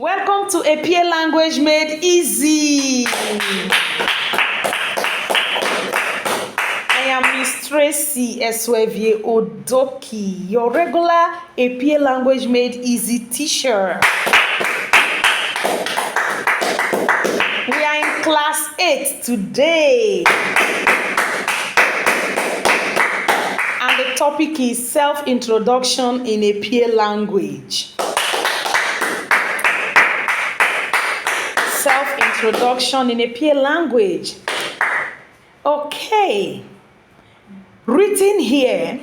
Welcome to Epie Language Made Easy. I am Miss Tracy Eswevie Odoki, your regular Epie Language Made Easy teacher. We are in class 8 today. And the topic is self-introduction in Epie language. Self-introduction in Epie language. Okay. Written here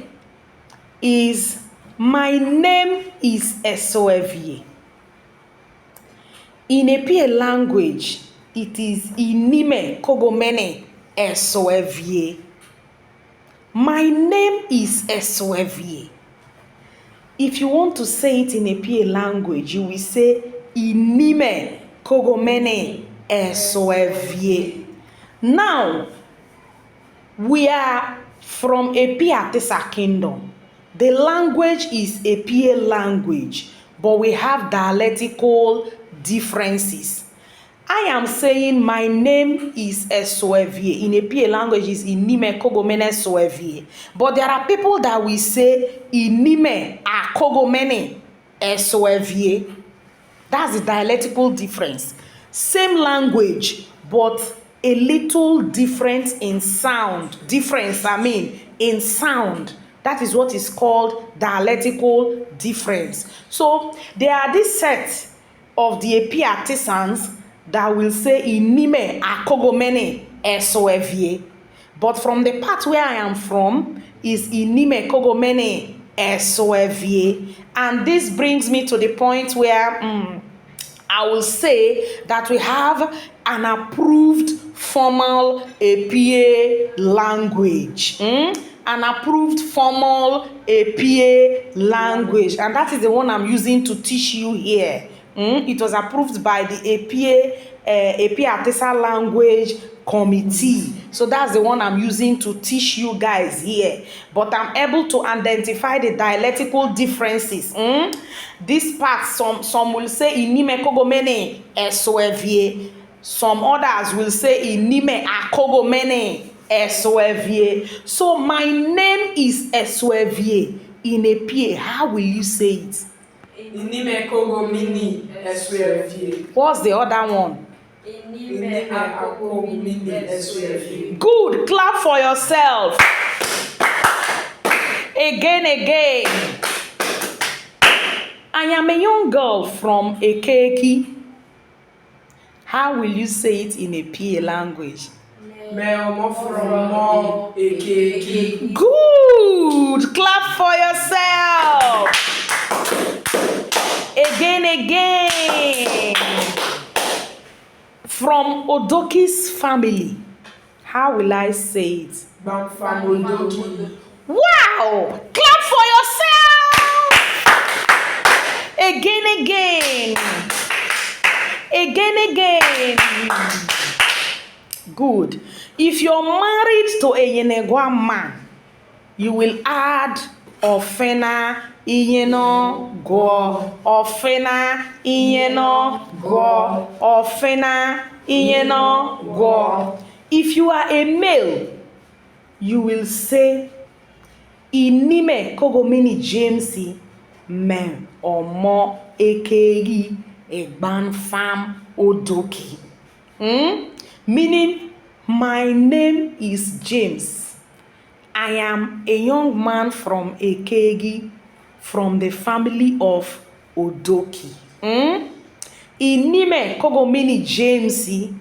is, my name is Eswevie. In Epie language, it is Inime Kogomene Eswevie. My name is Eswevie. If you want to say it in Epie language, you will say Inime Kogomene Eswevie. Now, we are from Epie Atesa Kingdom. The language is Epie language, but we have dialectical differences. I am saying my name is Eswevie. In Epie language is Inime Kogomene Eswevie. But there are people that will say Inime Akogomene Eswevie. That's the dialectical difference. Same language, but a little difference in sound. In sound. That is what is called dialectical difference. So there are this set of the Epie artisans that will say Inime Akogomene Eswevie. But from the part where I am from is Inime Kogomene Eswevie. And this brings me to the point where I will say that we have an approved formal Epie language. An approved formal Epie language. And that is the one I'm using to teach you here. It was approved by the Epie Atesa Language Committee. So that's the one I'm using to teach you guys here. But I'm able to identify the dialectical differences. This part, some will say Inime Kogomene Eswevie. Some others will say Inime Akogomene Eswevie. So my name is Eswevie. In Epie, how will you say it? Inime Kogomene Eswevie. What's the other one? Inime Akogomene Eswevie. Good. Clap for yourself. Again. I am a young girl from Ekeki. How will you say it in Epie language? From Ekeki. Good. Clap for yourself. Again. From Odoki's family. How will I say it? From Odoki. Wow! Clap for yourself! Again. Good. If you're married to a Yenegwa man, you will add Ofena Iyeno Go. Ofena Iyeno Go. Ofena Iyeno Go. If you are a male, you will say Inime Kogomene Jamesi men or more Ekegi Egban Fam Odoki. Meaning, my name is James. I am a young man from Ekegi, from the family of Odoki. Inime Kogomene Jamesi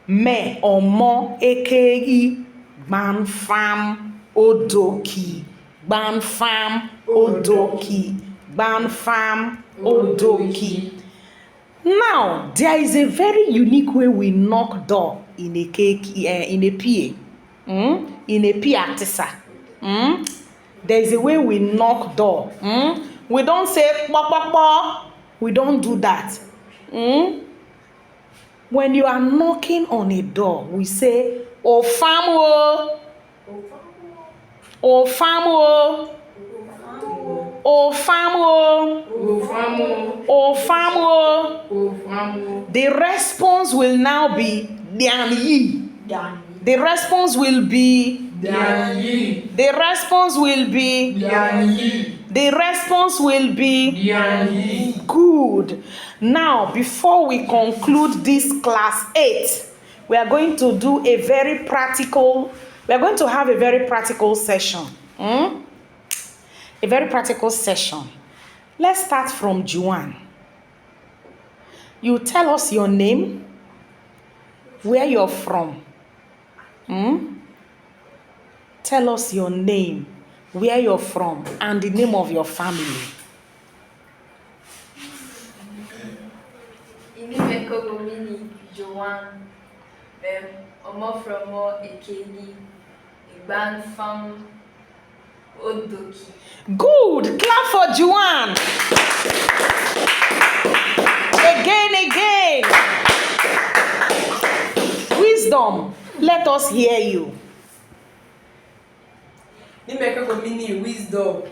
me or more Ekegi Ban Fam Odoki. Ban Fam Odoki. Ban Fam Odoki. Now, there is a very unique way we knock door in Epie. In Epie Atesa. There is a way we knock door. We don't say pop, pop, pop. We don't do that. When you are knocking on a door, we say Ofamo. Ofamo. Ofamo. Ofamo. Ofamo. Ofamo. The response will now be Dianyi. Dianyi. The response will be Dianyi. The response will be Dianyi. The response will be Dianyi. Good. Now, before we conclude this class 8, we are going to do a very practical, we are going to have a very practical session. A very practical session. Let's start from Juan. You tell us your name, where you're from. Tell us your name, where you're from, and the name of your family. Inime Kogomini Joan, Omo from Epie, Igban from Odoki. Good. Clap for Juan. Again. Wisdom. Let us hear you. Inime Kogomini Wisdom.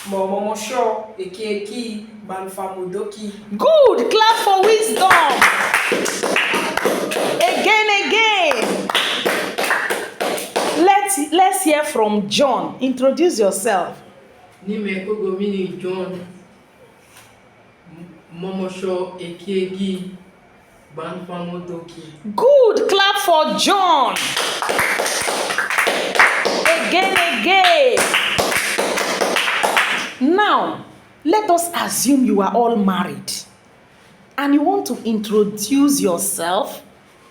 Momosho, Epie, Banfamodoki. Good. Clap for wisdom. Again. Let's hear from John. Introduce yourself. Nime Kogomini John Momosho Epie Banfamodoki. Good. Clap for John. Again. Now, let us assume you are all married and you want to introduce yourself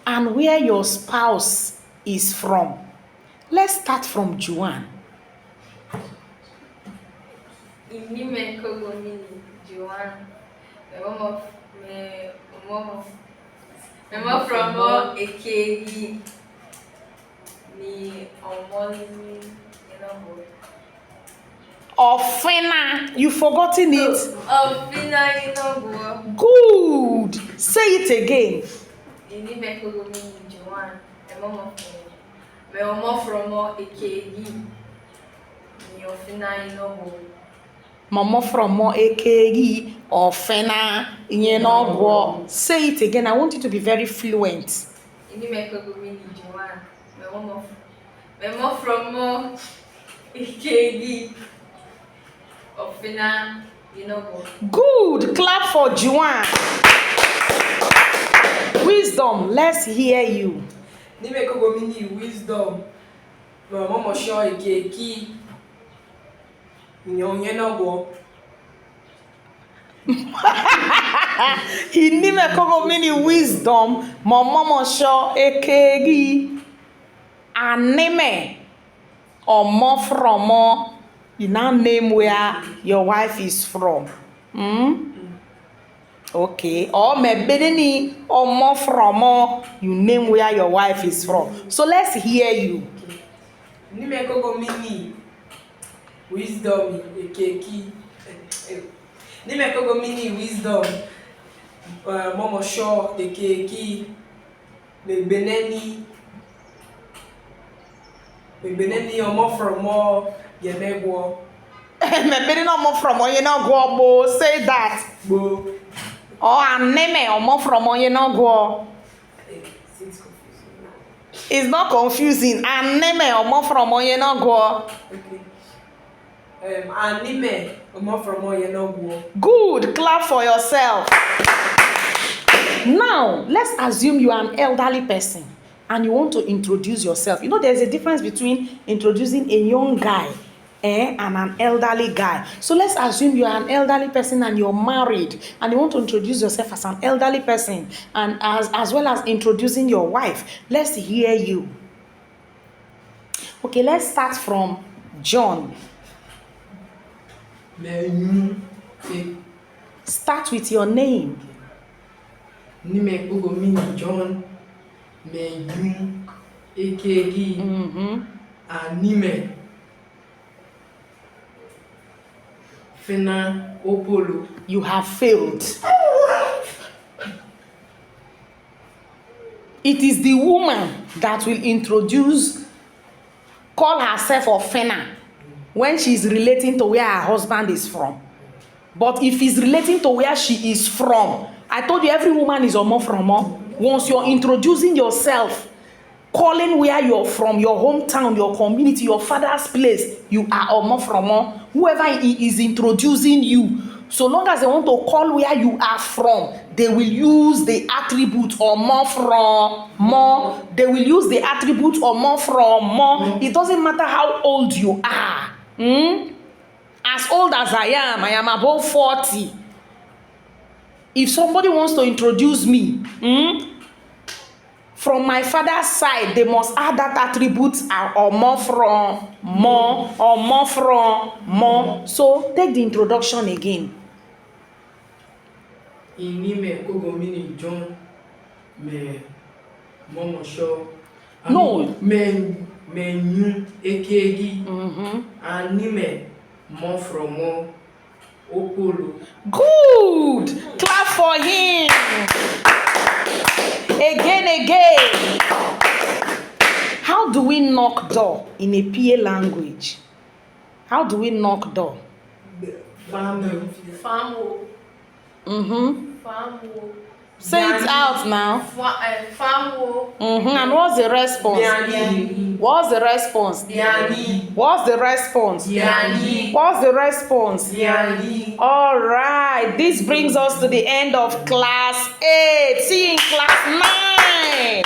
and where your spouse is from. Let's start from Juan. Inime Kogomini Joan, Omo from Epie, ni Omoni, Ofena, you forgotten it? Ofina Inogo. Good. Say it again. Inime Kogomini Joan, Omo from Epie, ni Ofina Inogo. Mama from Ekegi, Ofena, Yenogwo. Say it again. I want you to be very fluent. Inime Kogomini Joan, Omo from Epie, Ofina Inogo. Good. Clap for Juan. Wisdom. Let's hear you. Inime Kogomini Wisdom. Momosho, Epie, Nyonyenogwo. Inime Kogomini wisdom, Momomosho Ekegi, Anime, Omofromo. You now name where your wife is from. Okay. Or Mebedeni Omofromo. You name where your wife is from. So let's hear you. Inime Kogomini Wisdom, Epie. Inime Kogomini Wisdom. Momosho, Epie, Mebeneni, Omo from Yenegwo. Mebedeni Omofromo, you know, go. Say that. Bo. Or Anime Omofromo, you know, go. It's confusing now. It's not confusing. Aneme Omofromo, you know, go. Okay. Anime, Omo from Yenegwo. Good. Clap for yourself. Now, let's assume you are an elderly person and you want to introduce yourself. You know, there's a difference between introducing a young guy and an elderly guy. So let's assume you are an elderly person and you're married and you want to introduce yourself as an elderly person and as well as introducing your wife. Let's hear you. Okay, let's start from John. Start with your name. Nime Kogomini John Epie Anime Fena Opolo. You have failed. It is the woman that will call herself Ofena. when she's relating to where her husband is from. But if it's relating to where she is from, I told you every woman is omo from omo. Once you're introducing yourself, calling where you're from, your hometown, your community, your father's place, you are omo from omo. Whoever is introducing you, so long as they want to call where you are from, they will use the attribute omo from mo. They will use the attribute omo from mo. It doesn't matter how old you are. As old as I am above 40. If somebody wants to introduce me, from my father's side, they must add that attribute or more from more or more from more. So take the introduction again. Inime kogomini John me momo show. No. Me nyu ekegi. Anime more from more. Opolo. Good. Clap for him. Again. How do we knock door in Epie language? How do we knock door? Family. Farm. Farm. Say it out now. Farm. And what's the response? Diani. What's the response? Diani. What's the response? Diani. What's the response? Diani. All right. This brings us to the end of class 8. See you in class 9.